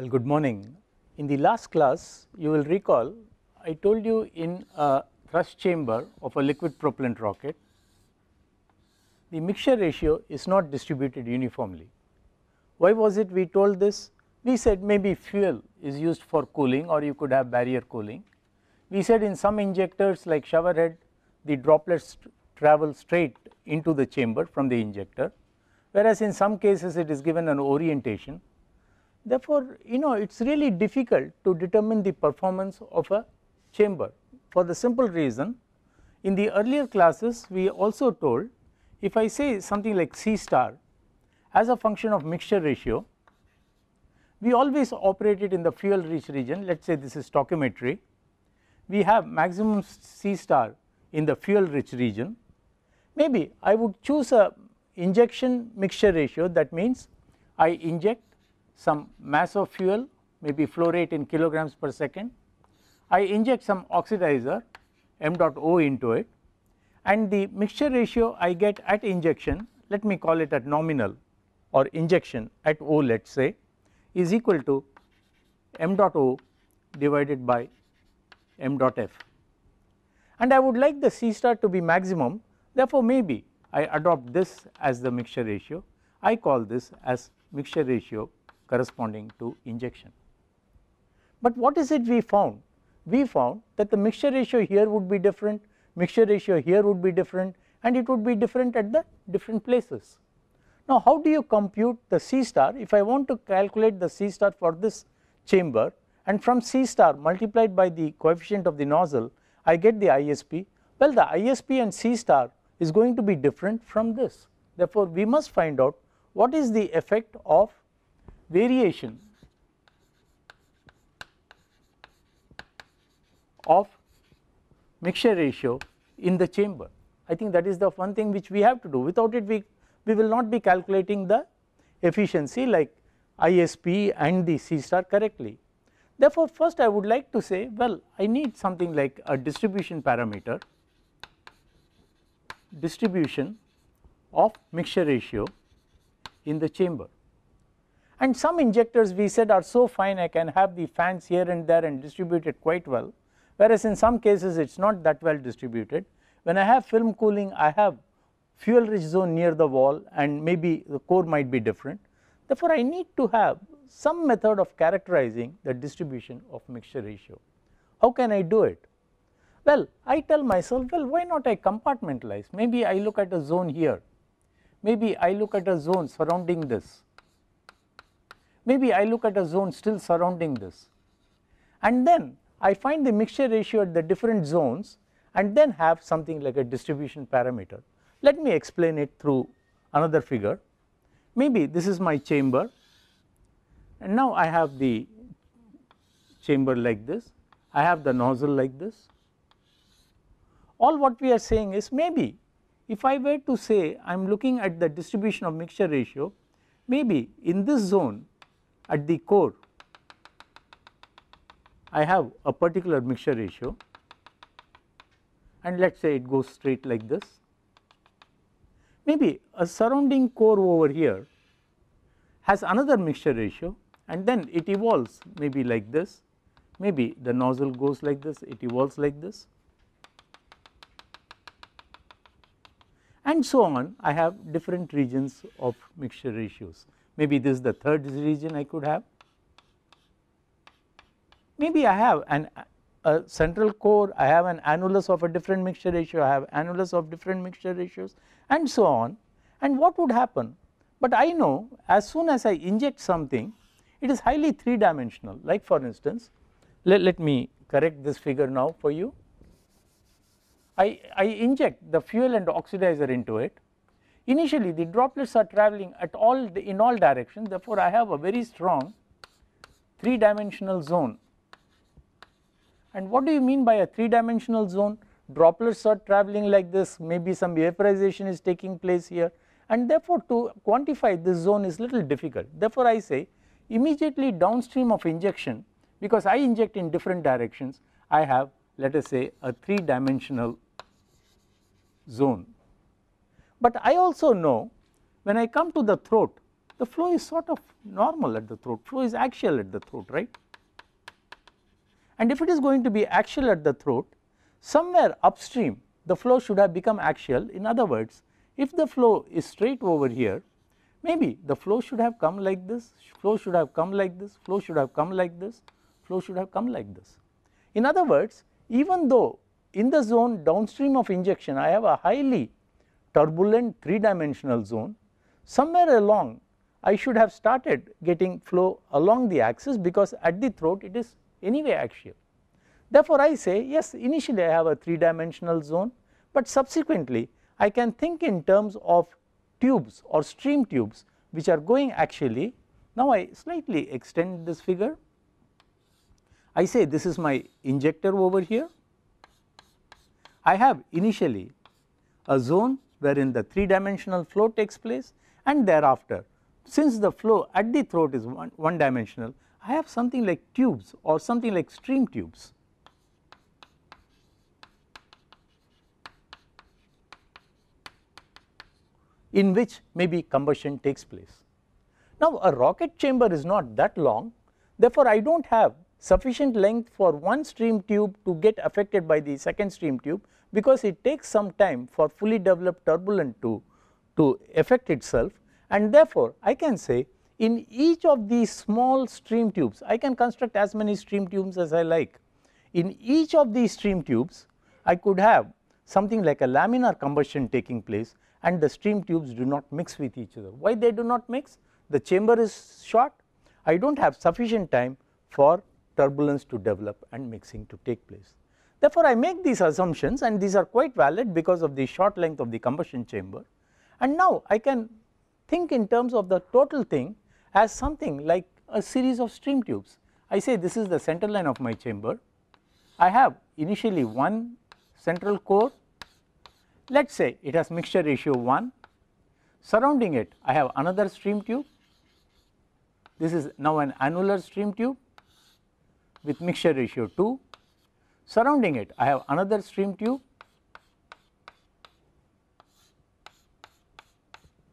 Well, good morning. In the last class, you will recall I told you in a thrust chamber of a liquid propellant rocket, the mixture ratio is not distributed uniformly. Why was it we told this? We said maybe fuel is used for cooling, or you could have barrier cooling. We said in some injectors like shower head, the droplets travel straight into the chamber from the injector, whereas in some cases it is given an orientation. Therefore, it is really difficult to determine the performance of a chamber, for the simple reason in the earlier classes we also told, if I say something like C star as a function of mixture ratio, we always operate it in the fuel rich region. Let us say this is stoichiometry, we have maximum C star in the fuel rich region. Maybe I would choose a injection mixture ratio, that means I inject some mass of fuel, maybe flow rate in kilograms per second, I inject some oxidizer m dot O into it, and the mixture ratio I get at injection, let me call it at nominal or injection at O, let us say, is equal to m dot O divided by m dot F, and I would like the C star to be maximum. Therefore, maybe I adopt this as the mixture ratio, I call this as mixture ratio corresponding to injection. But what is it we found? We found that the mixture ratio here would be different, mixture ratio here would be different, and it would be different at the different places. Now, how do you compute the C star? If I want to calculate the C star for this chamber, and from C star multiplied by the coefficient of the nozzle, I get the ISP. Well, the ISP and C star is going to be different from this. Therefore, we must find out what is the effect of variation of mixture ratio in the chamber. I think that is the one thing which we have to do. Without it, we will not be calculating the efficiency like ISP and the C star correctly. Therefore, first I would like to say, well, I need something like a distribution parameter, distribution of mixture ratio in the chamber. And some injectors we said are so fine, I can have the fans here and there and distribute it quite well, whereas in some cases it is not that well distributed. When I have film cooling, I have fuel rich zone near the wall and maybe the core might be different. Therefore, I need to have some method of characterizing the distribution of mixture ratio. How can I do it? Well, I tell myself, well, why not I compartmentalize? Maybe I look at a zone here, maybe I look at a zone surrounding this, maybe I look at a zone still surrounding this, and then I find the mixture ratio at the different zones and then have something like a distribution parameter. Let me explain it through another figure. Maybe this is my chamber, and now I have the chamber like this, I have the nozzle like this. All what we are saying is, maybe if I were to say I am looking at the distribution of mixture ratio, maybe in this zone at the core I have a particular mixture ratio, and let us say it goes straight like this. Maybe a surrounding core over here has another mixture ratio, and then it evolves maybe like this, maybe the nozzle goes like this, it evolves like this, and so on. I have different regions of mixture ratios. Maybe this is the third region I could have. Maybe I have a central core, I have an annulus of a different mixture ratio, I have annulus of different mixture ratios, and so on. And what would happen? But I know as soon as I inject something, it is highly three dimensional. Like for instance, let me correct this figure now for you. I inject the fuel and oxidizer into it. Initially the droplets are traveling in all directions, therefore I have a very strong three dimensional zone. And what do you mean by a three dimensional zone? Droplets are traveling like this, maybe some vaporization is taking place here, and therefore to quantify this zone is little difficult. Therefore, I say immediately downstream of injection, because I inject in different directions, I have, let us say, a three dimensional zone. But I also know when I come to the throat, the flow is sort of normal at the throat, flow is axial at the throat, right. And if it is going to be axial at the throat, somewhere upstream the flow should have become axial. In other words, if the flow is straight over here, maybe the flow should have come like this, flow should have come like this, flow should have come like this, flow should have come like this. In other words, even though in the zone downstream of injection I have a highly turbulent 3-dimensional zone, somewhere along I should have started getting flow along the axis, because at the throat it is anyway axial. Therefore, I say yes, initially I have a 3-dimensional zone, but subsequently I can think in terms of tubes or stream tubes which are going axially. Now, I slightly extend this figure. I say this is my injector over here. I have initially a zone wherein the 3-dimensional flow takes place, and thereafter, since the flow at the throat is one dimensional, I have something like tubes or something like stream tubes. In which maybe combustion takes place. Now, a rocket chamber is not that long, therefore, I do not have sufficient length for one stream tube to get affected by the second stream tube, because it takes some time for fully developed turbulent to affect itself, and therefore, I can say in each of these small stream tubes, I can construct as many stream tubes as I like. In each of these stream tubes, I could have something like a laminar combustion taking place, and the stream tubes do not mix with each other. Why they do not mix? The chamber is short, I do not have sufficient time for turbulence to develop and mixing to take place. Therefore, I make these assumptions, and these are quite valid because of the short length of the combustion chamber, and now I can think in terms of the total thing as something like a series of stream tubes. I say this is the center line of my chamber. I have initially one central core, let us say it has mixture ratio 1, surrounding it I have another stream tube. This is now an annular stream tube with mixture ratio 2, surrounding it I have another stream tube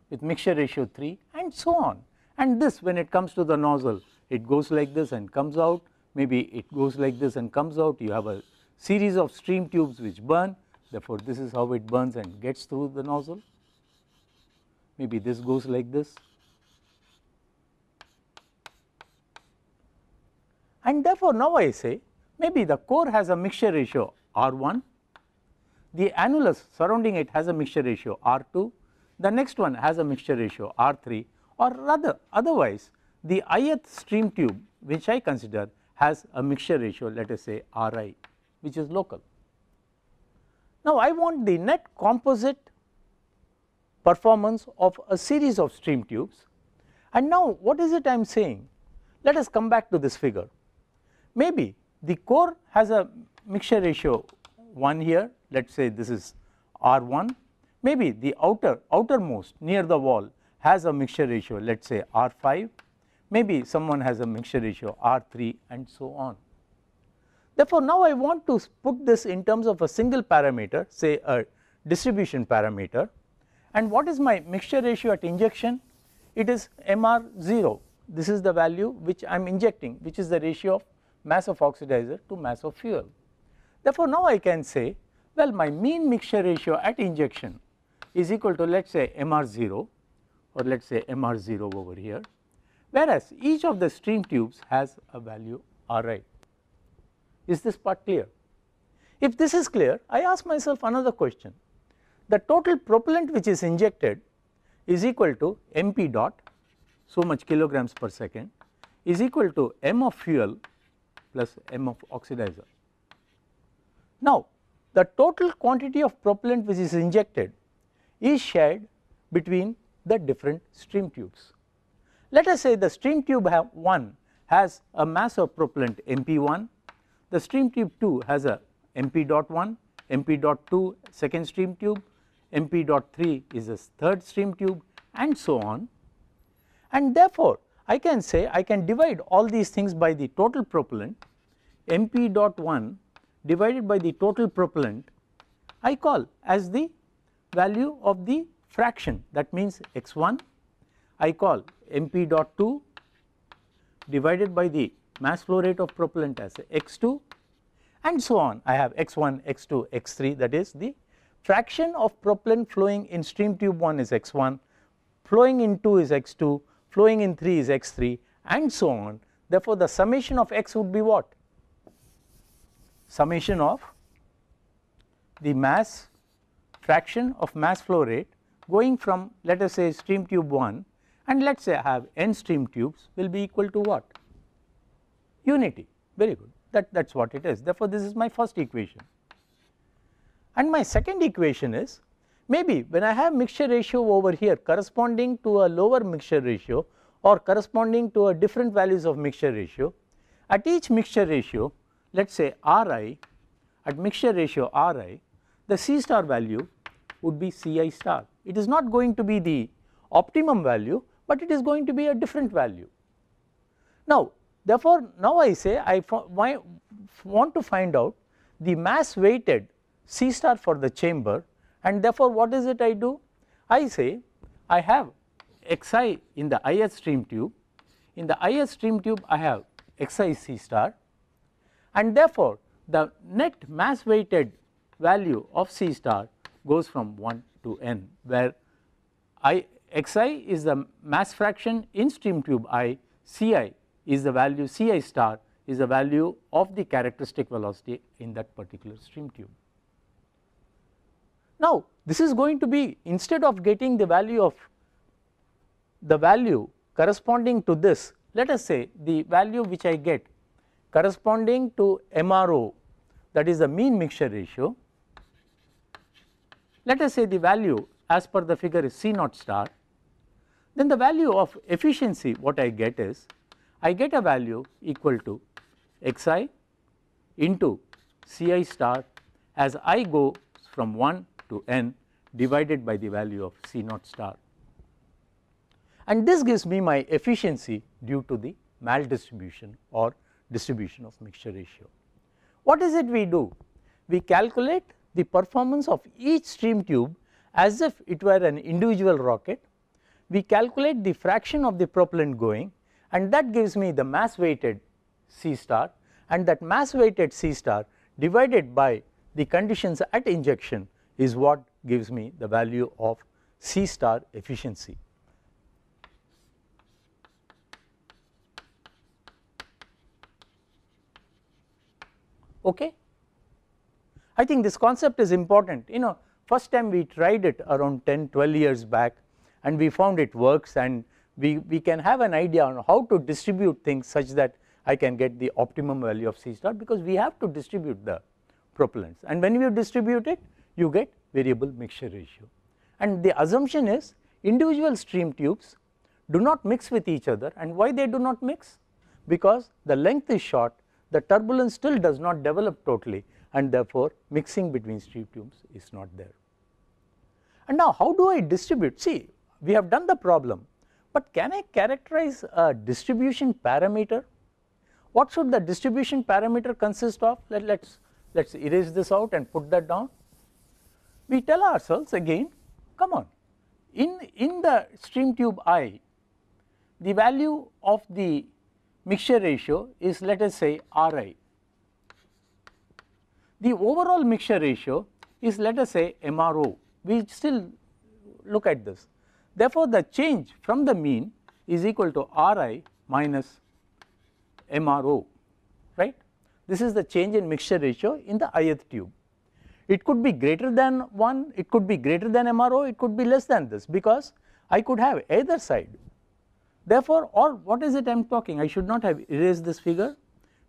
with mixture ratio 3, and so on. And this, when it comes to the nozzle, it goes like this and comes out, maybe it goes like this and comes out. You have a series of stream tubes which burn, therefore, this is how it burns and gets through the nozzle. Maybe this goes like this, and therefore, now I say maybe the core has a mixture ratio R1, the annulus surrounding it has a mixture ratio R2, the next one has a mixture ratio R3, or rather otherwise the ith stream tube which I consider has a mixture ratio, let us say Ri, which is local. Now, I want the net composite performance of a series of stream tubes, and now what is it I am saying? Let us come back to this figure. Maybe the core has a mixture ratio 1 here, let us say this is R1, maybe the outermost near the wall has a mixture ratio, let us say R5, maybe someone has a mixture ratio R3, and so on. Therefore, now I want to put this in terms of a single parameter, say a distribution parameter, and what is my mixture ratio at injection? It is MR0, this is the value which I am injecting, which is the ratio of mass of oxidizer to mass of fuel. Therefore, now I can say, well, my mean mixture ratio at injection is equal to, let us say MR0, or let us say MR0 over here, whereas each of the stream tubes has a value Ri. Is this part clear? If this is clear, I ask myself another question. The total propellant which is injected is equal to mp dot, so much kilograms per second, is equal to m of fuel plus m of oxidizer. Now, the total quantity of propellant which is injected is shared between the different stream tubes. Let us say the stream tube 1 has a mass of propellant mp1, the stream tube 2 has a mp dot 1, mp dot 2 second stream tube, mp dot 3 is a third stream tube, and so on. And therefore, I can say I can divide all these things by the total propellant, mp dot 1 divided by the total propellant I call as the value of the fraction, that means x1, I call mp dot 2 divided by the mass flow rate of propellant as x2, and so on. I have x1, x2, x3, that is the fraction of propellant flowing in stream tube 1 is x1, flowing in 2 is x2, flowing in 3 is x3, and so on. Therefore, the summation of x would be what? Summation of the mass fraction of mass flow rate going from, let us say, stream tube 1, and let us say I have n stream tubes, will be equal to what? Unity. Very good, that is what it is. Therefore, this is my first equation. And my second equation is, maybe when I have mixture ratio over here corresponding to a lower mixture ratio or corresponding to a different values of mixture ratio, at each mixture ratio, let us say Ri, at mixture ratio Ri, the C star value would be Ci star. It is not going to be the optimum value, but it is going to be a different value. Now, therefore, now I say I want to find out the mass weighted C star for the chamber, and therefore, what is it I do? I say I have Xi in the ith stream tube, in the ith stream tube I have Xi C star, and therefore, the net mass weighted value of C star goes from 1 to n, where Xi is the mass fraction in stream tube I, Ci is the value, Ci star is the value of the characteristic velocity in that particular stream tube. Now, this is going to be, instead of getting the value corresponding to this, let us say the value which I get corresponding to MRO, that is the mean mixture ratio, let us say the value as per the figure is C naught star, then the value of efficiency what I get is, I get a value equal to Xi into Ci star as I go from 1 to n divided by the value of C naught star, and this gives me my efficiency due to the maldistribution or distribution of mixture ratio. What is it we do? We calculate the performance of each stream tube as if it were an individual rocket. We calculate the fraction of the propellant going, and that gives me the mass weighted C star, and that mass weighted C star divided by the conditions at injection is what gives me the value of C star efficiency. Okay? I think this concept is important. First time we tried it around 10-12 years back, and we found it works, and we can have an idea on how to distribute things such that I can get the optimum value of C star, because we have to distribute the propellants, and when you distribute it you get variable mixture ratio. And the assumption is individual stream tubes do not mix with each other, and why they do not mix? Because the length is short, the turbulence still does not develop totally, and therefore mixing between stream tubes is not there. And now how do I distribute? See, we have done the problem, but can I characterize a distribution parameter? What should the distribution parameter consist of? Let's erase this out and put that down. We tell ourselves again, come on, in the stream tube I, the value of the mixture ratio is, let us say, Ri. The overall mixture ratio is, let us say, MRO. We still look at this. Therefore, the change from the mean is equal to Ri minus MRO, right? This is the change in mixture ratio in the ith tube. It could be greater than 1, it could be greater than MRO, it could be less than this, because I could have either side. Therefore, or what is it I am talking? I should not have erased this figure.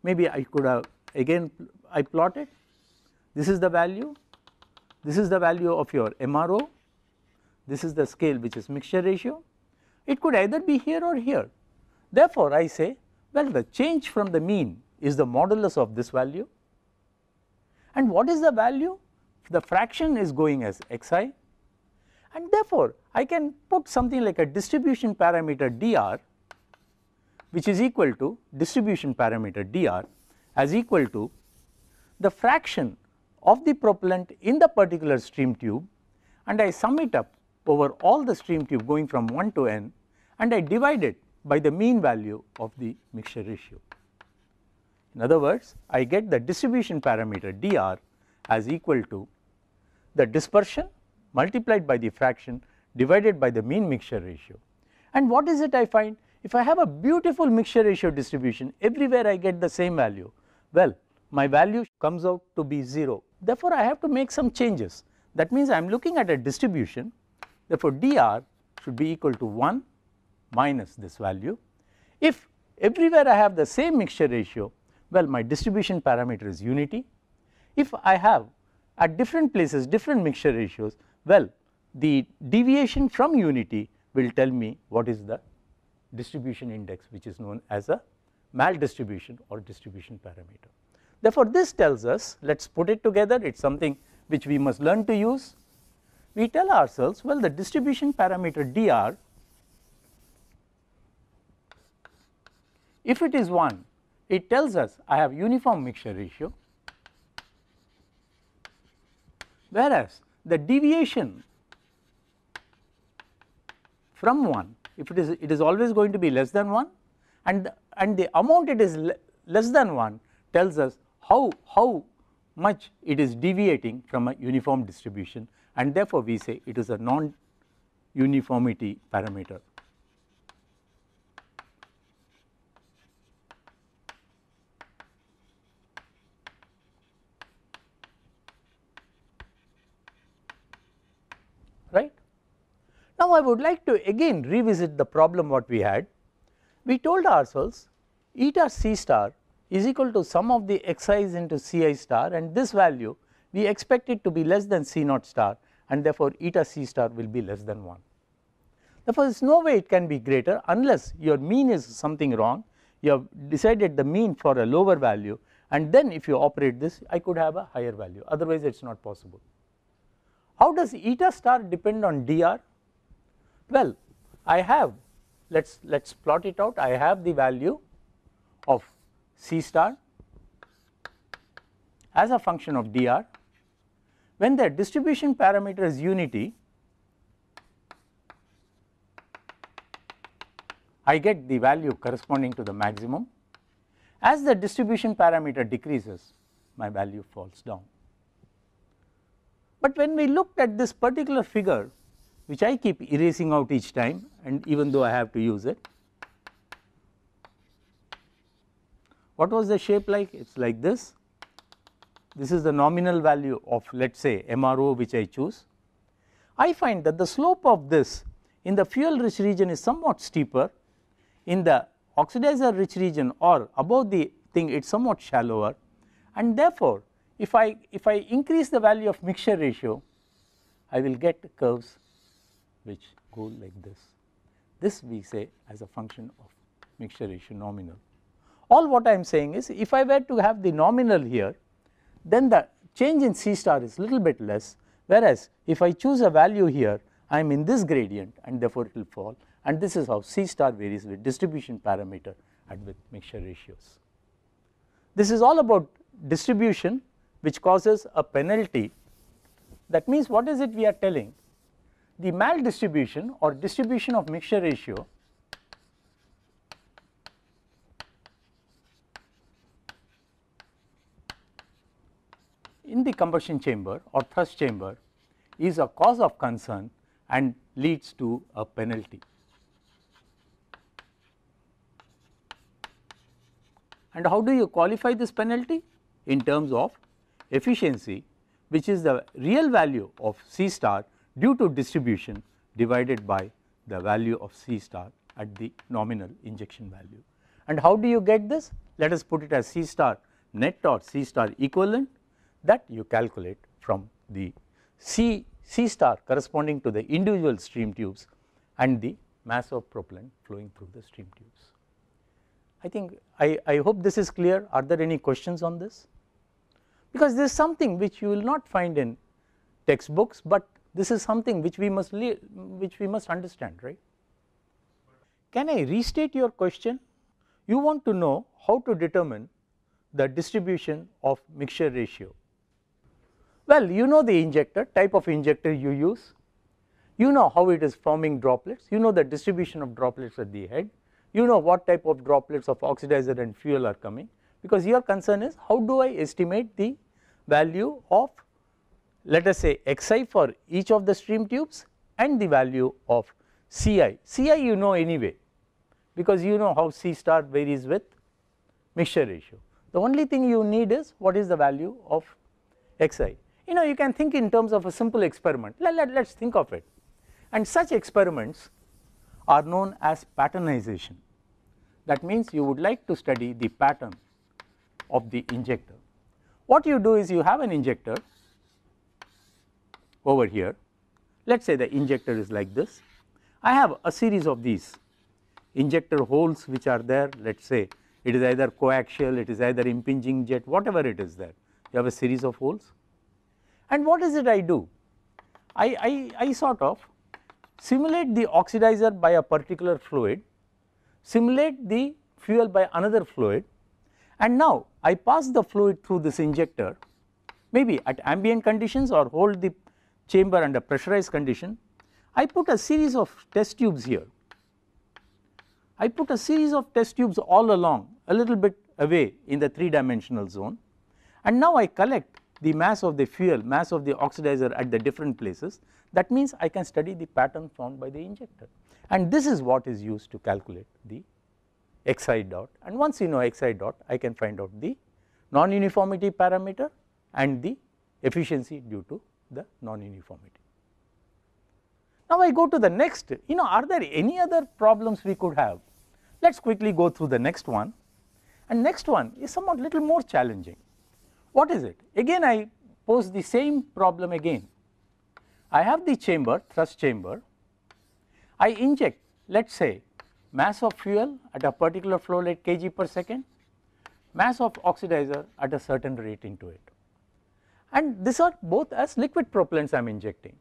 Maybe I could have, again I plot it. This is the value. This is the value of your MRO. This is the scale which is mixture ratio. It could either be here or here. Therefore, I say, well, the change from the mean is the modulus of this value. And what is the value? The fraction is going as Xi, and therefore I can put something like a distribution parameter dr, which is equal to distribution parameter dr as equal to the fraction of the propellant in the particular stream tube, and I sum it up over all the stream tube going from 1 to n, and I divide it by the mean value of the mixture ratio. In other words, I get the distribution parameter dr as equal to the dispersion multiplied by the fraction divided by the mean mixture ratio. And what is it I find? If I have a beautiful mixture ratio distribution, everywhere I get the same value, well, my value comes out to be 0. Therefore, I have to make some changes. That means I am looking at a distribution, therefore dr should be equal to 1 minus this value. If everywhere I have the same mixture ratio, well, my distribution parameter is unity. If I have at different places different mixture ratios, well, the deviation from unity will tell me what is the distribution index, which is known as a maldistribution or distribution parameter. Therefore, this tells us, let us put it together, it is something which we must learn to use. We tell ourselves, well, the distribution parameter dr, if it is 1, it tells us I have uniform mixture ratio, whereas the deviation from 1, if it is always going to be less than 1, and the amount it is less than 1 tells us how much it is deviating from a uniform distribution, and therefore we say it is a non-uniformity parameter. Right. Now, I would like to again revisit the problem what we had. We told ourselves eta c star is equal to sum of the xi's into ci star, and this value we expect it to be less than c naught star, and therefore eta c star will be less than 1. Therefore, there is no way it can be greater unless your mean is something wrong, you have decided the mean for a lower value, and then if you operate this I could have a higher value, otherwise it is not possible. How does eta star depend on dr? Well, I have, let's plot it out. I have the value of c star as a function of dr. When the distribution parameter is unity, I get the value corresponding to the maximum. As the distribution parameter decreases, my value falls down. But when we looked at this particular figure, which I keep erasing out each time, and even though I have to use it, what was the shape like? It is like this. This is the nominal value of, let us say, MRO which I choose. I find that the slope of this in the fuel rich region is somewhat steeper, in the oxidizer rich region or above the thing it is somewhat shallower, and therefore, if I increase the value of mixture ratio, I will get curves which go like this. This we say as a function of mixture ratio nominal. All what I am saying is, if I were to have the nominal here, then the change in C star is little bit less, whereas if I choose a value here, I am in this gradient and therefore it will fall, and this is how C star varies with distribution parameter and with mixture ratios. This is all about distribution which causes a penalty. That means, what is it we are telling? The maldistribution or distribution of mixture ratio in the combustion chamber or thrust chamber is a cause of concern and leads to a penalty. And how do you qualify this penalty? In terms of efficiency, which is the real value of C star due to distribution divided by the value of C star at the nominal injection value. And how do you get this? Let us put it as C star net or C star equivalent, that you calculate from the C star corresponding to the individual stream tubes and the mass of propellant flowing through the stream tubes. I think I hope this is clear. Are there any questions on this? Because this is something which you will not find in textbooks, but this is something which we must understand, right? Can I restate your question? You want to know how to determine the distribution of mixture ratio. Well, you know the injector, type of injector you use. you know how it is forming droplets, you know the distribution of droplets at the head, you know what type of droplets of oxidizer and fuel are coming, because your concern is how do I estimate the value of, let us say, xi for each of the stream tubes and the value of Ci. Ci you know anyway, because you know how C star varies with mixture ratio. The only thing you need is what is the value of xi. You know, you can think in terms of a simple experiment. Let's think of it. And such experiments are known as patternization. That means you would like to study the pattern of the injector. What you do is you have an injector over here. Let's say the injector is like this. I have a series of these injector holes which are there. Let's say it is either coaxial, it is either impinging jet, whatever it is there. You have a series of holes. And what is it I do? I sort of simulate the oxidizer by a particular fluid, simulate the fuel by another fluid, and now I pass the fluid through this injector, maybe at ambient conditions or hold the chamber under pressurized condition. I put a series of test tubes here. I put a series of test tubes all along, a little bit away in the 3-dimensional zone, and now I collect the mass of the fuel, mass of the oxidizer at the different places. That means I can study the pattern formed by the injector, and this is what is used to calculate the xi dot. And once you know xi dot, I can find out the non-uniformity parameter and the efficiency due to the non-uniformity. Now I go to the next, are there any other problems we could have? Let us quickly go through the next one, and next one is somewhat little more challenging. What is it? Again I pose the same problem again. I have the chamber, thrust chamber. I inject, let us say, mass of fuel at a particular flow rate kg per second, mass of oxidizer at a certain rate into it. And these are both as liquid propellants I am injecting.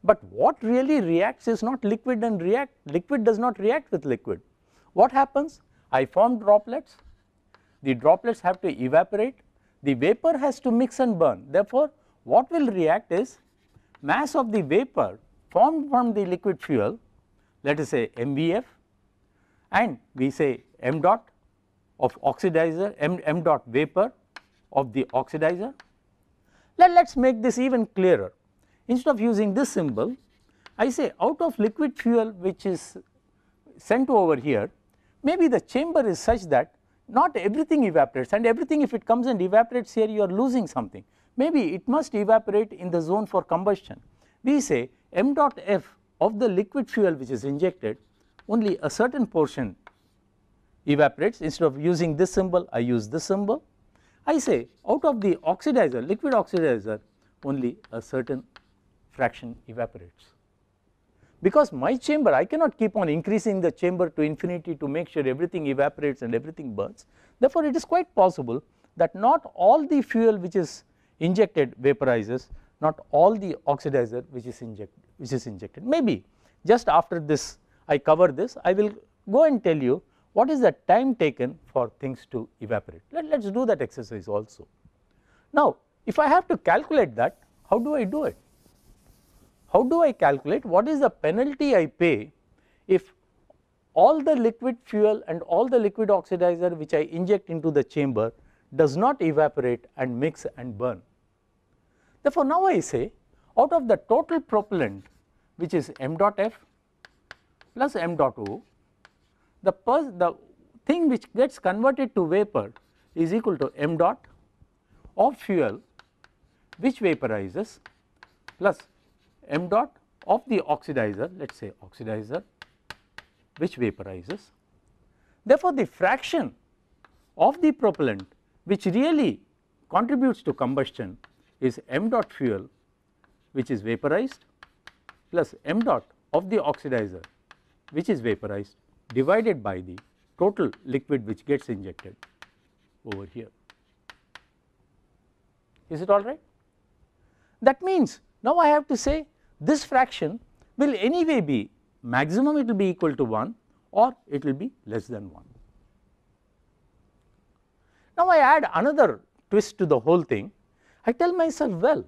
But what really reacts is not liquid and liquid does not react with liquid. What happens? I form droplets, the droplets have to evaporate, the vapor has to mix and burn. Therefore, what will react is mass of the vapor formed from the liquid fuel, let us say MVF, and we say m dot of oxidizer, m dot vapor of the oxidizer. Let us make this even clearer. Instead of using this symbol, I say out of liquid fuel which is sent over here, maybe the chamber is such that not everything evaporates, and everything, if it comes and evaporates here, you are losing something. Maybe it must evaporate in the zone for combustion. We say m dot f of the liquid fuel which is injected, only a certain portion evaporates. Instead of using this symbol, I use this symbol. I say out of the oxidizer, liquid oxidizer, only a certain fraction evaporates. Because my chamber, I cannot keep on increasing the chamber to infinity to make sure everything evaporates and everything burns. Therefore, it is quite possible that not all the fuel which is injected vaporizes, not all the oxidizer which is injected. Maybe just after this I cover this, I will go and tell you what is the time taken for things to evaporate. Let us do that exercise also. Now, if I have to calculate that, how do I do it? How do I calculate what is the penalty I pay if all the liquid fuel and all the liquid oxidizer which I inject into the chamber does not evaporate and mix and burn? Therefore, now I say out of the total propellant which is m dot f plus m dot o, the thing which gets converted to vapor is equal to m dot of fuel which vaporizes plus m dot of the oxidizer, let us say oxidizer which vaporizes. Therefore, the fraction of the propellant which really contributes to combustion is m dot fuel which is vaporized plus m dot of the oxidizer which is vaporized divided by the total liquid which gets injected over here. Is it all right? That means now I have to say this fraction will anyway be maximum, it will be equal to 1 or it will be less than 1. Now I add another twist to the whole thing. I tell myself, well,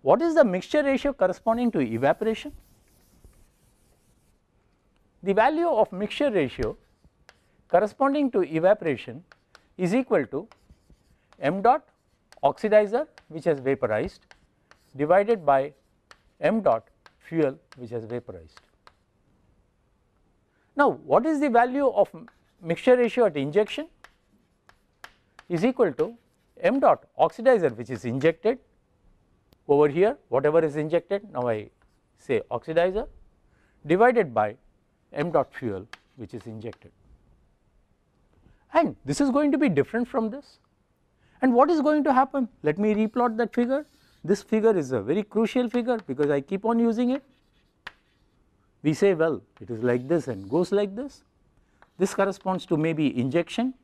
what is the mixture ratio corresponding to evaporation? the value of mixture ratio corresponding to evaporation is equal to m dot oxidizer which has vaporized divided by m dot fuel which has vaporized. Now, what is the value of mixture ratio at injection is equal to m dot oxidizer which is injected over here, whatever is injected, now I say oxidizer, divided by m dot fuel which is injected, and this is going to be different from this. And what is going to happen? Let me replot that figure. This figure is a very crucial figure because I keep on using it. We say, well, it is like this and goes like this. This corresponds to maybe injection.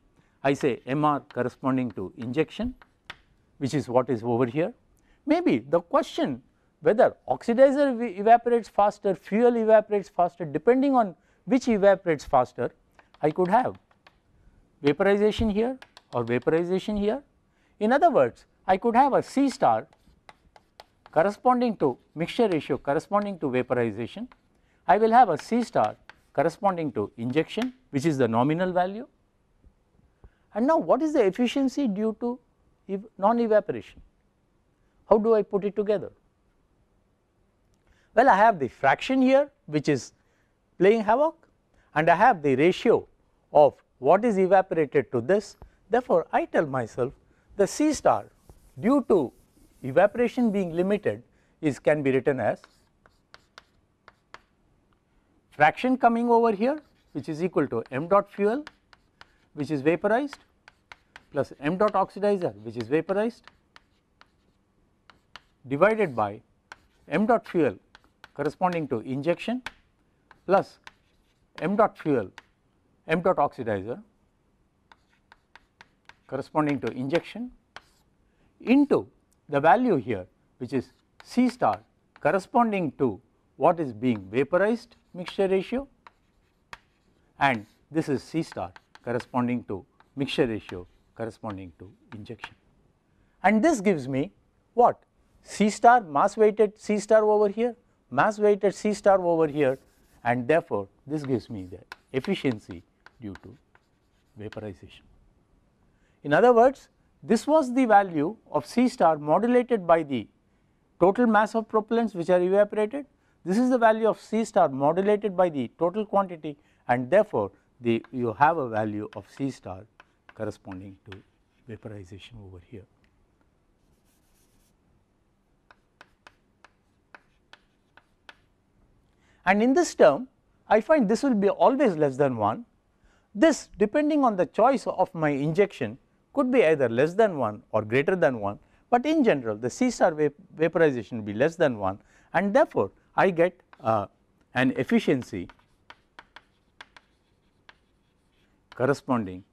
I say MR corresponding to injection, which is what is over here. Maybe the question whether oxidizer evaporates faster, fuel evaporates faster, depending on which evaporates faster, I could have vaporization here or vaporization here. In other words, I could have a C star corresponding to mixture ratio corresponding to vaporization. I will have a C star corresponding to injection, which is the nominal value. And now what is the efficiency due to non-evaporation? How do I put it together? Well, I have the fraction here which is playing havoc, and I have the ratio of what is evaporated to this. Therefore, I tell myself the C star due to evaporation being limited can be written as fraction coming over here which is equal to m dot fuel which is vaporized plus m dot oxidizer which is vaporized divided by m dot fuel corresponding to injection plus m dot fuel m dot oxidizer corresponding to injection into the value here which is C star corresponding to what is being vaporized mixture ratio, and this is C star corresponding to mixture ratio corresponding to injection. And this gives me what? C star, mass weighted C star over here, mass weighted C star over here, and therefore this gives me the efficiency due to vaporization. In other words, this was the value of C star modulated by the total mass of propellants which are evaporated. This is the value of C star modulated by the total quantity, and therefore you have a value of C star corresponding to vaporization over here. And in this term, I find this will be always less than 1. This, depending on the choice of my injection, could be either less than 1 or greater than 1, but in general the C star vaporization will be less than 1, and therefore I get an efficiency corresponding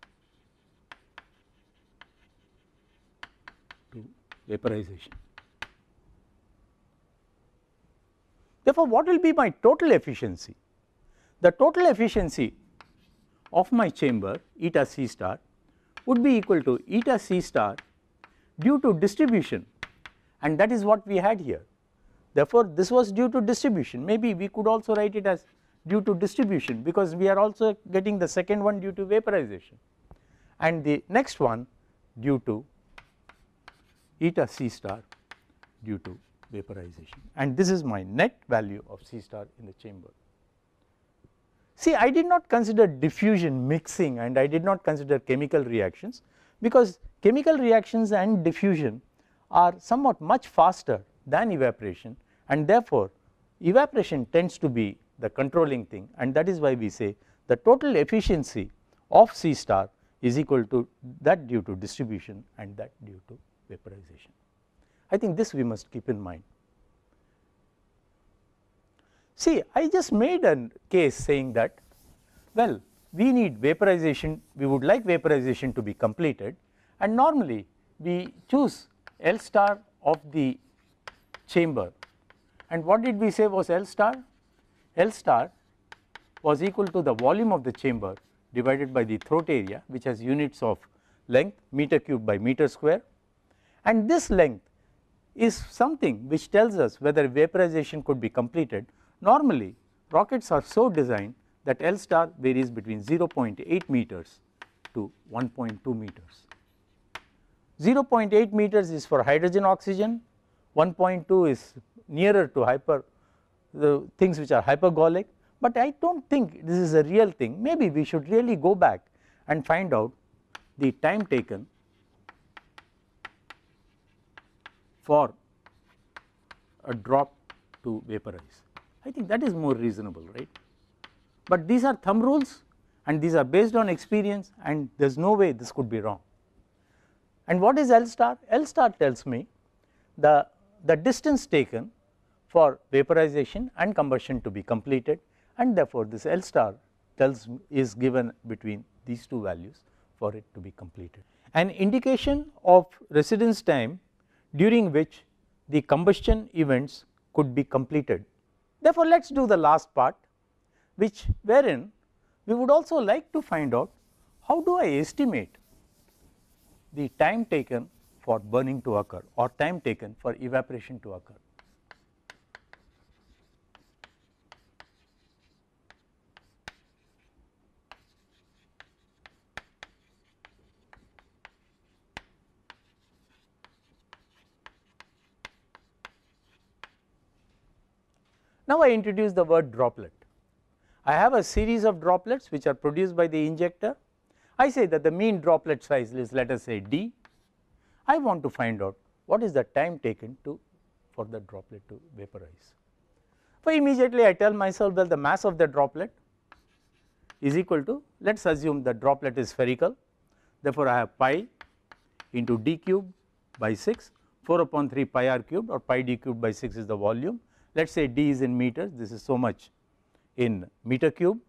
to vaporization. Therefore, what will be my total efficiency? The total efficiency of my chamber eta C star would be equal to eta C star due to distribution, and that is what we had here. Therefore, this was due to distribution. Maybe we could also write it as due to distribution, because we are also getting the second one due to vaporization, and the next one due to eta C star due to vaporization, and this is my net value of C star in the chamber. See, I did not consider diffusion, mixing, and I did not consider chemical reactions, because chemical reactions and diffusion are somewhat much faster than evaporation, and therefore evaporation tends to be the controlling thing, and that is why we say the total efficiency of C star is equal to that due to distribution and that due to vaporization. I think this we must keep in mind. See, I just made a case saying that, well, we need vaporization, we would like vaporization to be completed, and normally we choose L star of the chamber, and what did we say was L star? L star was equal to the volume of the chamber divided by the throat area, which has units of length meter cube by meter square, and this length is something which tells us whether vaporization could be completed. Normally rockets are so designed that L star varies between 0.8 meters to 1.2 meters. 0.8 meters is for hydrogen oxygen, 1.2 is nearer to the things which are hypergolic, but I do not think this is a real thing. Maybe we should really go back and find out the time taken for a drop to vaporize. I think that is more reasonable, right? But these are thumb rules and these are based on experience, and there is no way this could be wrong. And what is L star? L star tells me the distance taken for vaporization and combustion to be completed, and therefore this L star is given between these two values for it to be completed. An indication of residence time during which the combustion events could be completed. Therefore, let us do the last part, wherein we would also like to find out how do I estimate the time taken for burning to occur or time taken for evaporation to occur. Now, I introduce the word droplet. I have a series of droplets which are produced by the injector. I say that the mean droplet size is, let us say, d. I want to find out what is the time taken for the droplet to vaporize. So, immediately I tell myself, well, the mass of the droplet is equal to, let us assume the droplet is spherical, therefore, I have pi into d cube by 6, 4 upon 3 pi r cubed, or pi d cubed by 6 is the volume. Let us say d is in meters, this is so much in meter cube,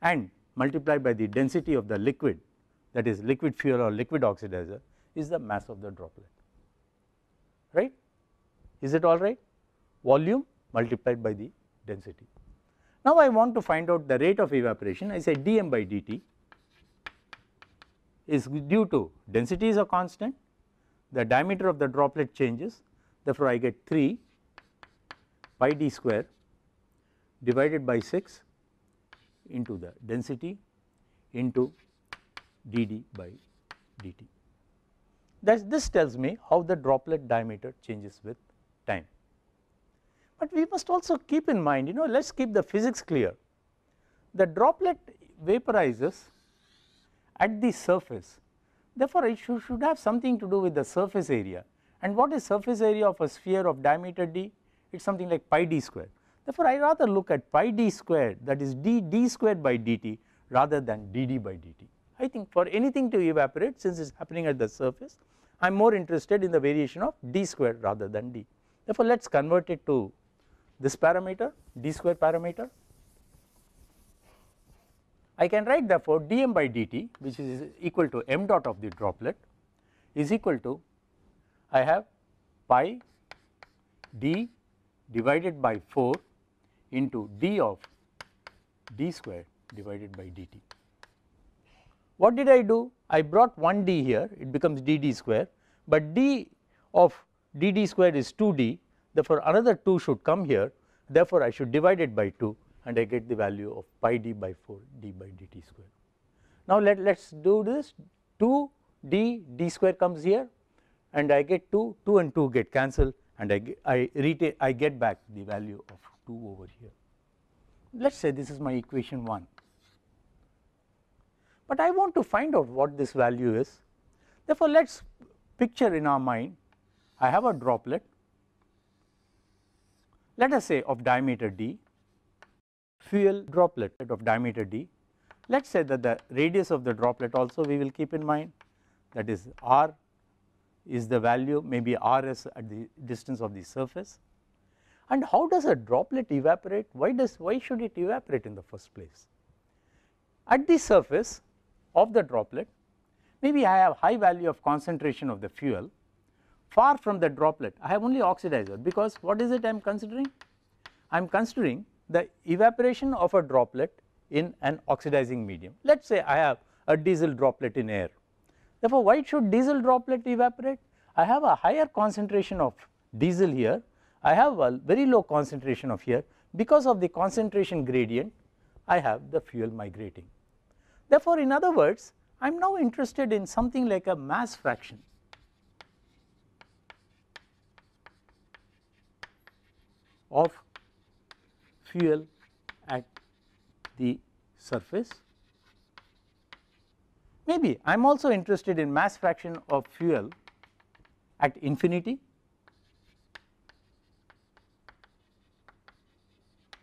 and multiplied by the density of the liquid, that is liquid fuel or liquid oxidizer, is the mass of the droplet, right. Is it all right? Volume multiplied by the density. Now, I want to find out the rate of evaporation. I say dm by dt is due to density is a constant, the diameter of the droplet changes, therefore, I get 3 pi d square divided by 6 into the density into dd by dt. This tells me how the droplet diameter changes with time. But we must also keep in mind, let us keep the physics clear. The droplet vaporizes at the surface, therefore, it should have something to do with the surface area. And what is surface area of a sphere of diameter d? It is something like pi d square. Therefore, I rather look at pi d squared, that is d squared by dt, rather than dd by dt. I think for anything to evaporate, since it is happening at the surface, I am more interested in the variation of d squared rather than d. Therefore, let us convert it to this parameter, d square parameter. I can write therefore dm by dt, which is equal to m dot of the droplet, is equal to, I have pi d divided by 4 into d of d square divided by dt. What did I do? I brought one d here, it becomes dd square, but d of dd square is 2d, therefore, another 2 should come here, therefore, I should divide it by 2 and I get the value of pi d by 4 d by dt square. Now, let us do this, 2 d square comes here and I get 2 and 2 get cancelled, and I get back the value of 2 over here. Let us say this is my equation 1, but I want to find out what this value is. Therefore, let us picture in our mind, I have a droplet, let us say of diameter d, fuel droplet of diameter d. Let us say that the radius of the droplet also we will keep in mind, that is r is the value, maybe rs at the distance of the surface. And how does a droplet evaporate? Why should it evaporate in the first place? At the surface of the droplet, maybe I have high value of concentration of the fuel. Far from the droplet, I have only oxidizer, because what is it I am considering? I am considering the evaporation of a droplet in an oxidizing medium. Let us say I have a diesel droplet in air. Therefore, why should diesel droplet evaporate? I have a higher concentration of diesel here, I have a very low concentration of here. Because of the concentration gradient, I have the fuel migrating. Therefore, in other words, I am now interested in something like a mass fraction of fuel at the surface. Maybe I am also interested in mass fraction of fuel at infinity.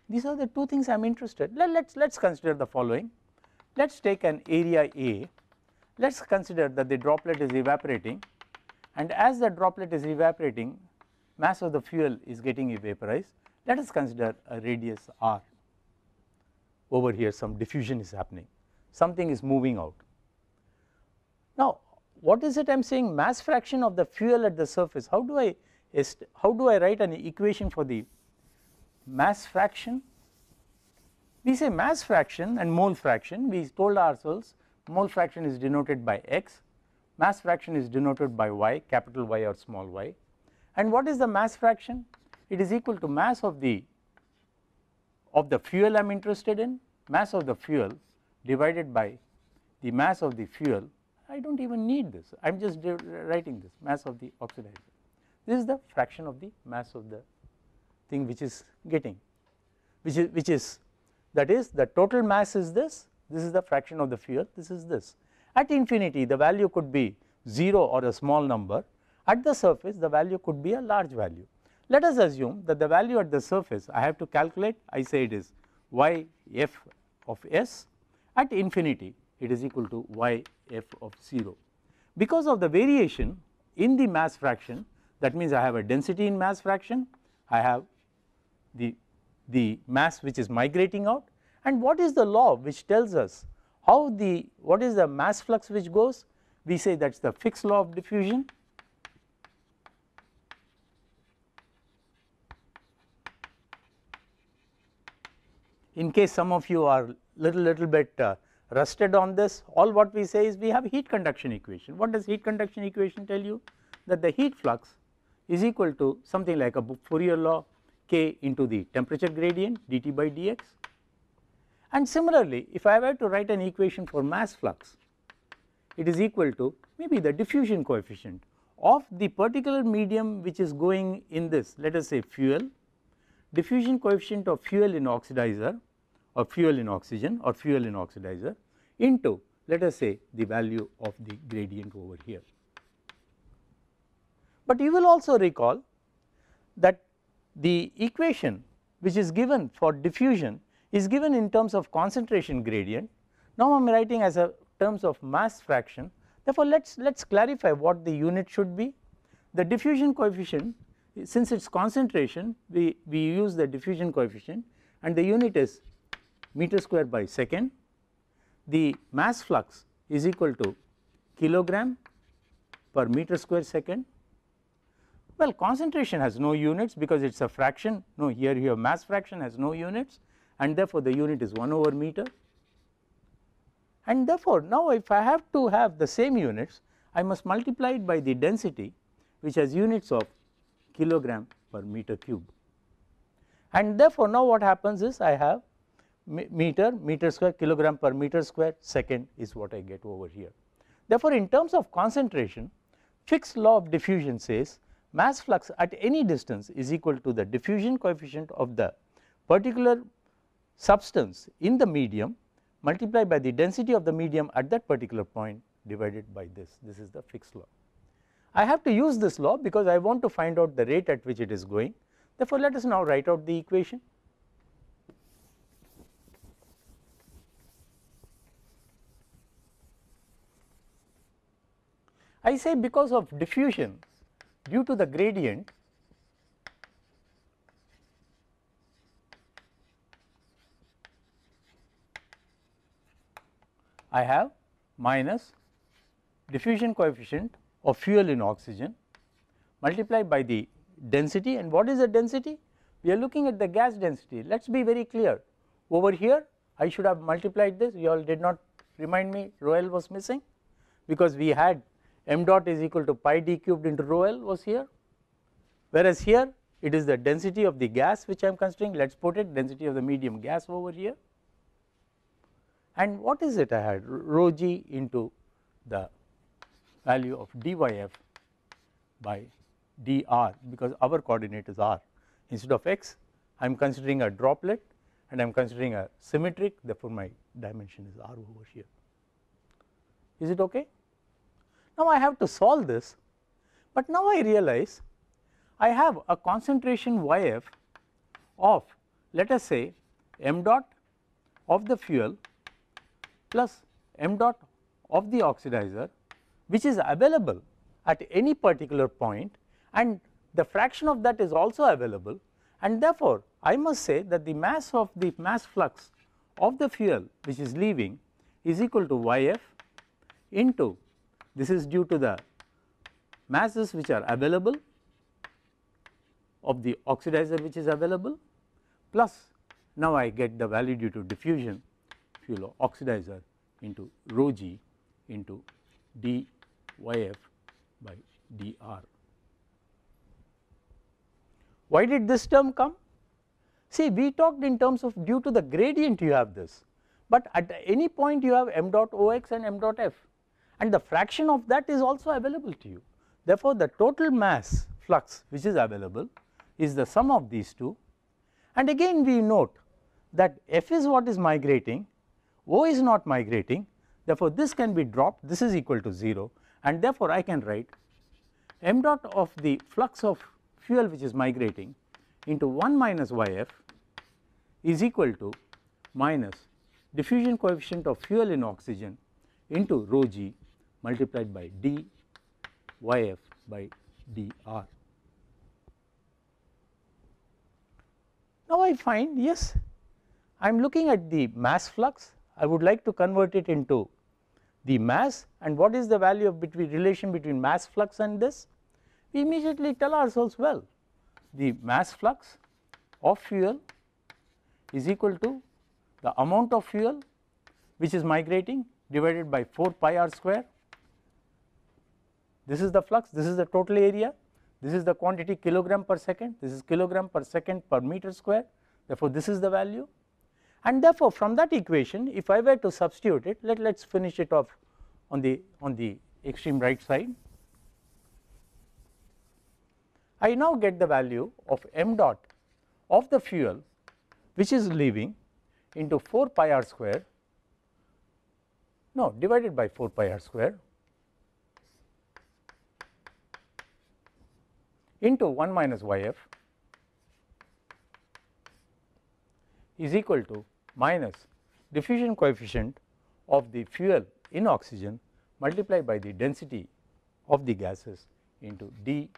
These are the two things I am interested. Let's consider the following. Let's take an area A. Let's consider that the droplet is evaporating, and as the droplet is evaporating, mass of the fuel is getting vaporized. Let us consider a radius r. Over here some diffusion is happening, something is moving out. Now, what is it I am saying? Mass fraction of the fuel at the surface. How do I write an equation for the mass fraction? We say mass fraction and mole fraction. We told ourselves mole fraction is denoted by x, mass fraction is denoted by y, capital Y or small y. And what is the mass fraction? It is equal to mass of the fuel I am interested in, mass of the fuel divided by the mass of the fuel. I do not even need this, I am just writing this, mass of the oxidizer. This is the fraction of the mass of the thing which is getting, that is the total mass is this is the fraction of the fuel, this is this. At infinity the value could be 0 or a small number, at the surface the value could be a large value. Let us assume that the value at the surface I have to calculate, I say it is y f of s, at infinity it is equal to y f of 0. Because of the variation in the mass fraction, that means I have a density in mass fraction, I have the mass which is migrating out, and what is the law which tells us how what is the mass flux which goes? We say that is the Fick's law of diffusion. In case some of you are little bit rusted on this, all what we say is we have heat conduction equation. What does heat conduction equation tell you? That the heat flux is equal to something like a Fourier law, k into the temperature gradient dt by dx. And similarly, if I were to write an equation for mass flux, it is equal to maybe the diffusion coefficient of the particular medium which is going in this, let us say fuel, diffusion coefficient of fuel in oxidizer or fuel in oxygen or fuel in oxidizer into, let us say, the value of the gradient over here. But you will also recall that the equation which is given for diffusion is given in terms of concentration gradient. Now I am writing as a terms of mass fraction. Therefore, let's clarify what the unit should be. The diffusion coefficient, since its concentration, we use the diffusion coefficient, and the unit is meter square by second. The mass flux is equal to kilogram per meter square second. Well, concentration has no units because it is a fraction. No, here mass fraction has no units, and therefore the unit is 1 over meter. And therefore, now if I have to have the same units, I must multiply it by the density which has units of kilogram per meter cube. And therefore, now what happens is I have meter square, kilogram per meter square second is what I get over here. Therefore, in terms of concentration, Fick's law of diffusion says mass flux at any distance is equal to the diffusion coefficient of the particular substance in the medium multiplied by the density of the medium at that particular point divided by this. This is the Fick's law. I have to use this law because I want to find out the rate at which it is going. Therefore, let us now write out the equation. I say because of diffusion due to the gradient, I have minus diffusion coefficient of fuel in oxygen multiplied by the density. And what is the density? We are looking at the gas density. Let us be very clear. Over here I should have multiplied this. You all did not remind me, rho L was missing because we had m dot is equal to pi d cubed into rho L was here, whereas here it is the density of the gas which I am considering. Let us put it density of the medium gas over here. and what is it I had, rho g into the value of dyf by dr, because our coordinate is r. Instead of x, I am considering a droplet and I am considering a symmetric, therefore my dimension is r over here. Is it okay? Now I have to solve this, but now I realize I have a concentration yf of, let us say, m dot of the fuel plus m dot of the oxidizer, which is available at any particular point, and the fraction of that is also available, and therefore I must say that the mass flux of the fuel which is leaving is equal to yf into, this is due to the masses which are available of the oxidizer which is available, plus now I get the value due to diffusion fuel oxidizer into rho g into dyf by dr. Why did this term come? See, we talked in terms of due to the gradient you have this, but at any point you have m dot ox and m dot f, and the fraction of that is also available to you. Therefore, the total mass flux which is available is the sum of these two, and again we note that f is what is migrating, O is not migrating, therefore this can be dropped, this is equal to 0, and therefore I can write m dot of the flux of fuel which is migrating into 1 minus yf is equal to minus diffusion coefficient of fuel in oxygen into rho g multiplied by dyf by dr. Now I find, yes, I am looking at the mass flux, I would like to convert it into the mass, and what is the value of relation between mass flux and this? We immediately tell ourselves, well, the mass flux of fuel is equal to the amount of fuel which is migrating divided by 4 pi r square. This is the flux, this is the total area, this is the quantity kilogram per second, this is kilogram per second per meter square, therefore this is the value, and therefore from that equation if I were to substitute it, let us finish it off on the extreme right side. I now get the value of m dot of the fuel which is leaving into 4 pi r square, no, divided by 4 pi r square into 1 minus yf is equal to minus diffusion coefficient of the fuel in oxygen multiplied by the density of the gases into dyf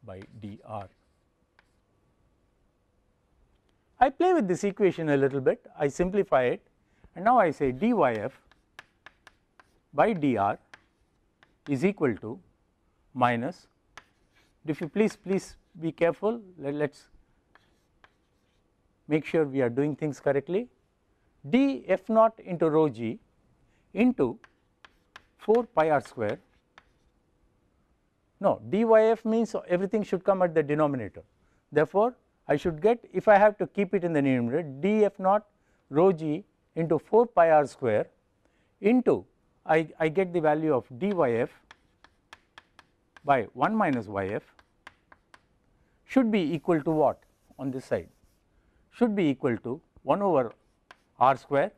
by dr. I play with this equation a little bit, I simplify it, and now I say dyf by dr is equal to minus, if you please be careful, let us make sure we are doing things correctly, df naught into rho g into 4 pi r square, no, dyf means everything should come at the denominator, therefore I should get, if I have to keep it in the numerator, df naught rho g into 4 pi r square into, I get the value of dyf by 1 minus yf should be equal to what on this side, should be equal to 1 over r square,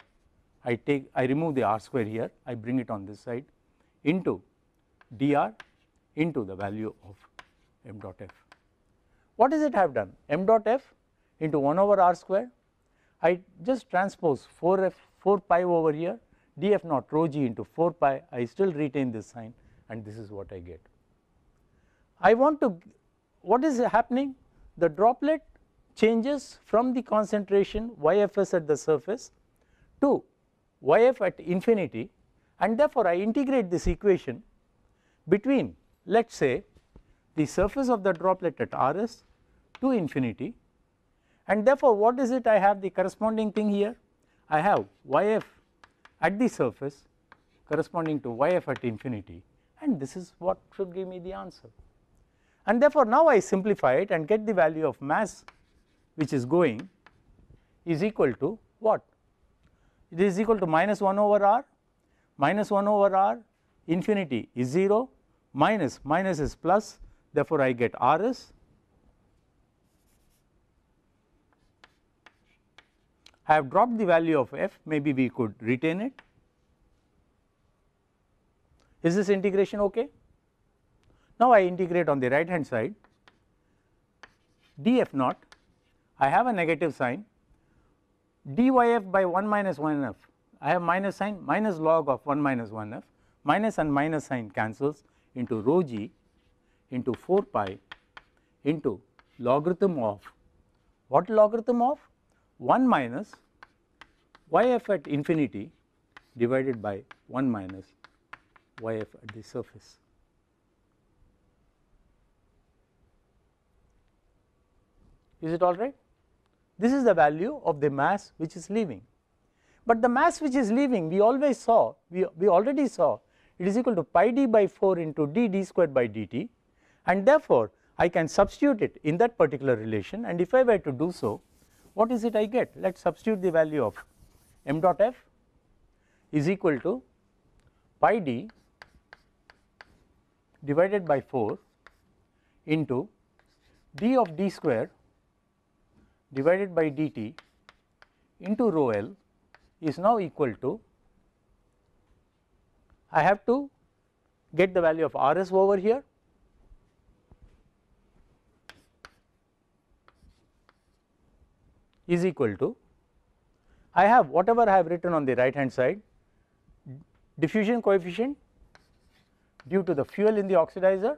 I remove the r square here, I bring it on this side into dr into the value of m dot f. What is it I have done? M dot f into 1 over r square, I just transpose 4 pi over here, df naught rho g into 4 pi, I still retain this sign, and this is what I get. I want to, what is happening? The droplet changes from the concentration yfs at the surface to yf at infinity, and therefore I integrate this equation between, let us say, the surface of the droplet at rs to infinity, and therefore what is it I have, the corresponding thing here, I have yf at the surface corresponding to yf at infinity, and this is what should give me the answer. And therefore now I simplify it and get the value of mass which is going is equal to what? it is equal to minus 1 over r, minus 1 over r, infinity is 0, minus is plus, therefore, I get Rs. I have dropped the value of f, maybe we could retain it. Is this integration okay? Now I integrate on the right hand side, df naught, I have a negative sign, dyf by 1 minus 1f, I have minus sign, minus log of 1 minus 1f, minus and minus sign cancels into rho g into 4 pi into logarithm of, what logarithm of? 1 minus yf at infinity divided by 1 minus yf at the surface. Is it all right? This is the value of the mass which is leaving, but the mass which is leaving we always saw, we already saw it is equal to pi d by 4 into d squared by dt, and therefore, I can substitute it in that particular relation, and if I were to do so, what is it I get? Let us substitute the value of m dot f is equal to pi d divided by 4 into d of d square divided by dt into rho l is now equal to, I have to get the value of Rs over here, is equal to, I have whatever I have written on the right hand side, diffusion coefficient due to the fuel in the oxidizer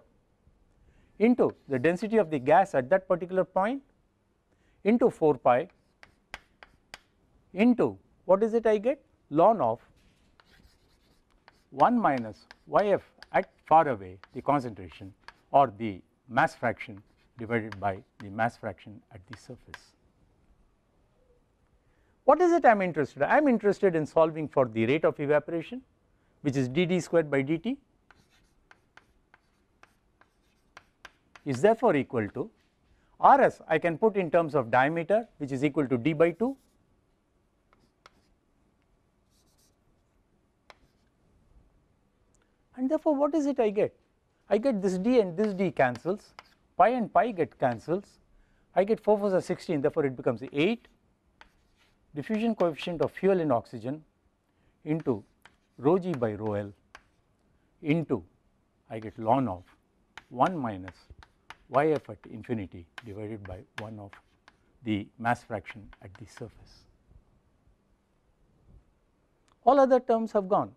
into the density of the gas at that particular point into 4 pi into, what is it I get? Ln of 1 minus yf at far away, the concentration or the mass fraction divided by the mass fraction at the surface. What is it I am interested in? I am interested in solving for the rate of evaporation, which is dd squared by dt, is therefore equal to Rs I can put in terms of diameter, which is equal to d by 2, and therefore, what is it I get? I get this d and this d cancels, pi and pi get cancels, I get 4 4s are 16, therefore, it becomes 8 diffusion coefficient of fuel in oxygen into rho g by rho l into, I get ln of 1 minus yf at infinity divided by 1 of the mass fraction at the surface. All other terms have gone,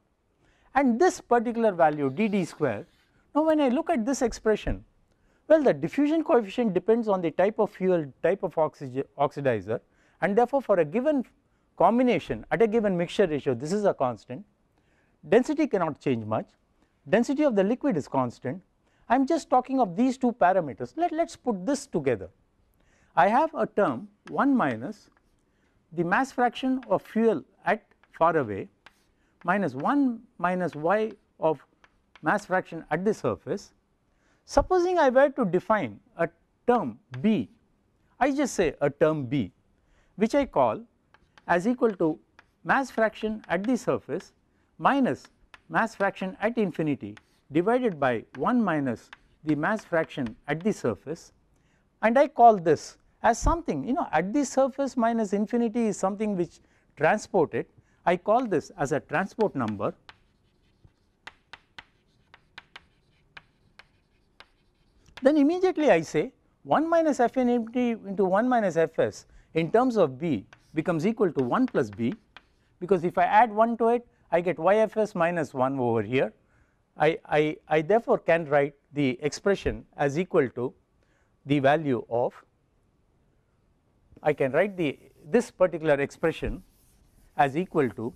and this particular value dd square, now when I look at this expression, well, the diffusion coefficient depends on the type of fuel, type of oxidizer, and therefore, for a given combination at a given mixture ratio, this is a constant, density cannot change much, density of the liquid is constant. I am just talking of these two parameters. Let us put this together. I have a term 1 minus the mass fraction of fuel at far away minus 1 minus y of mass fraction at the surface. Supposing I were to define a term b, I just say a term b, which I call as equal to mass fraction at the surface minus mass fraction at infinity divided by 1 minus the mass fraction at the surface, and I call this as something, at the surface minus infinity is something which transported, I call this as a transport number, then immediately I say 1 minus f infinity into 1 minus fs in terms of b becomes equal to 1 plus b, because if I add 1 to it, I get yfs minus 1 over here. I therefore can write the expression as equal to the value of, I can write this particular expression as equal to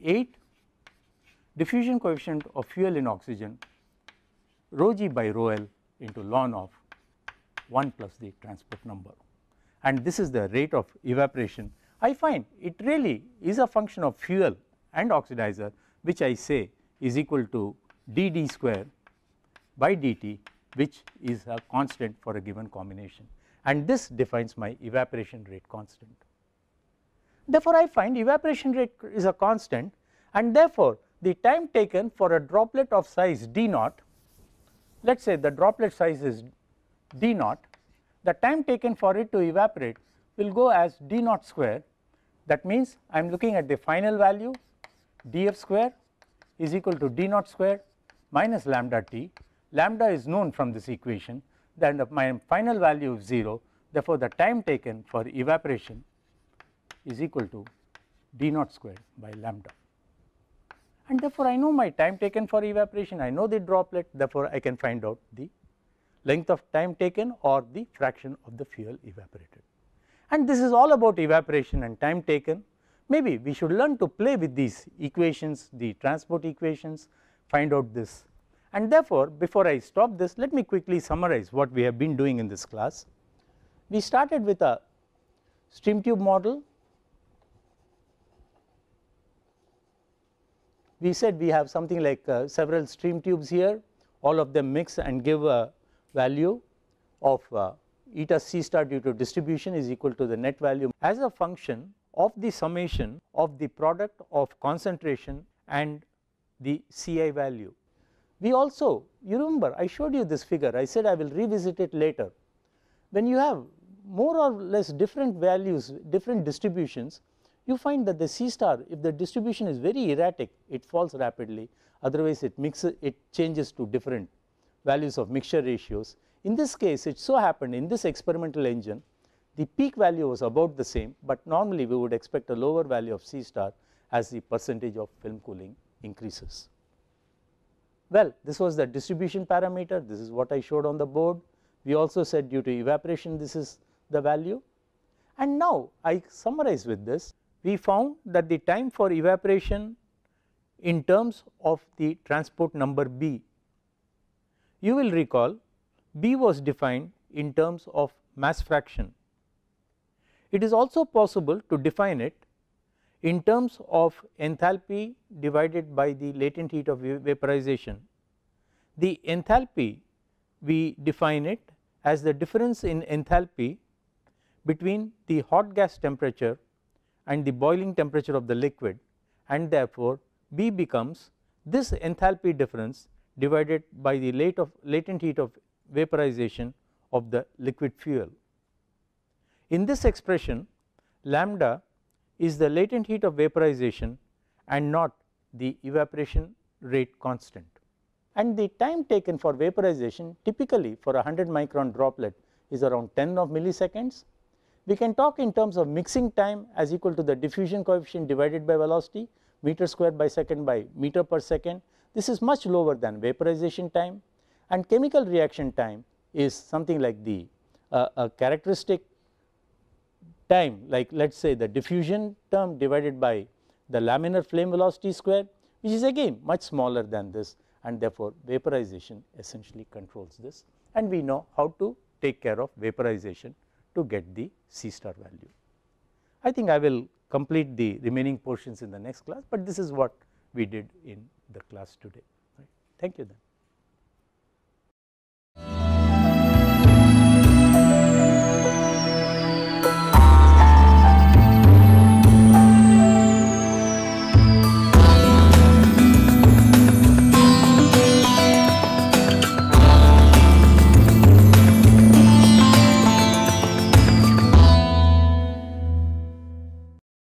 8 diffusion coefficient of fuel in oxygen rho g by rho l into ln of 1 plus the transport number, and this is the rate of evaporation. I find it really is a function of fuel and oxidizer, which I say is equal to dd square by dt, which is a constant for a given combination, and this defines my evaporation rate constant. Therefore, I find evaporation rate is a constant, and therefore, the time taken for a droplet of size d naught, let us say the droplet size is d naught, the time taken for it to evaporate will go as d naught square. That means I am looking at the final value df square is equal to d naught square minus lambda t. Lambda is known from this equation, then my final value is 0. Therefore, the time taken for evaporation is equal to d naught square by lambda, and therefore, I know my time taken for evaporation, I know the droplet, therefore, I can find out the length of time taken or the fraction of the fuel evaporated. And this is all about evaporation and time taken. Maybe we should learn to play with these equations, the transport equations, find out this. And therefore, before I stop this, let me quickly summarize what we have been doing in this class. We started with a stream tube model. We said we have something like several stream tubes here, all of them mix and give a value of eta c star due to distribution is equal to the net value as a function of the summation of the product of concentration and the Ci value. We also, you remember I showed you this figure, I said I will revisit it later. When you have more or less different values, different distributions, you find that the C star, if the distribution is very erratic, it falls rapidly, otherwise it changes to different values of mixture ratios. In this case, it so happened in this experimental engine, the peak value was about the same, but normally we would expect a lower value of C star as the percentage of film cooling increases. Well, this was the distribution parameter, this is what I showed on the board. We also said due to evaporation this is the value, and now I summarize with this. We found that the time for evaporation in terms of the transport number B, you will recall B was defined in terms of mass fraction. It is also possible to define it in terms of enthalpy divided by the latent heat of vaporization. The enthalpy, we define it as the difference in enthalpy between the hot gas temperature and the boiling temperature of the liquid, and therefore, B becomes this enthalpy difference divided by the latent heat of vaporization of the liquid fuel. In this expression, lambda is the latent heat of vaporization and not the evaporation rate constant. And the time taken for vaporization typically for a 100 micron droplet is around 10 of milliseconds. We can talk in terms of mixing time as equal to the diffusion coefficient divided by velocity, meter square by second by meter per second. This is much lower than vaporization time, and chemical reaction time is something like the a characteristic time, like let us say the diffusion term divided by the laminar flame velocity square, which is again much smaller than this, and therefore, vaporization essentially controls this, and we know how to take care of vaporization to get the C star value. I think I will complete the remaining portions in the next class, but this is what we did in the class today. Right. Thank you then.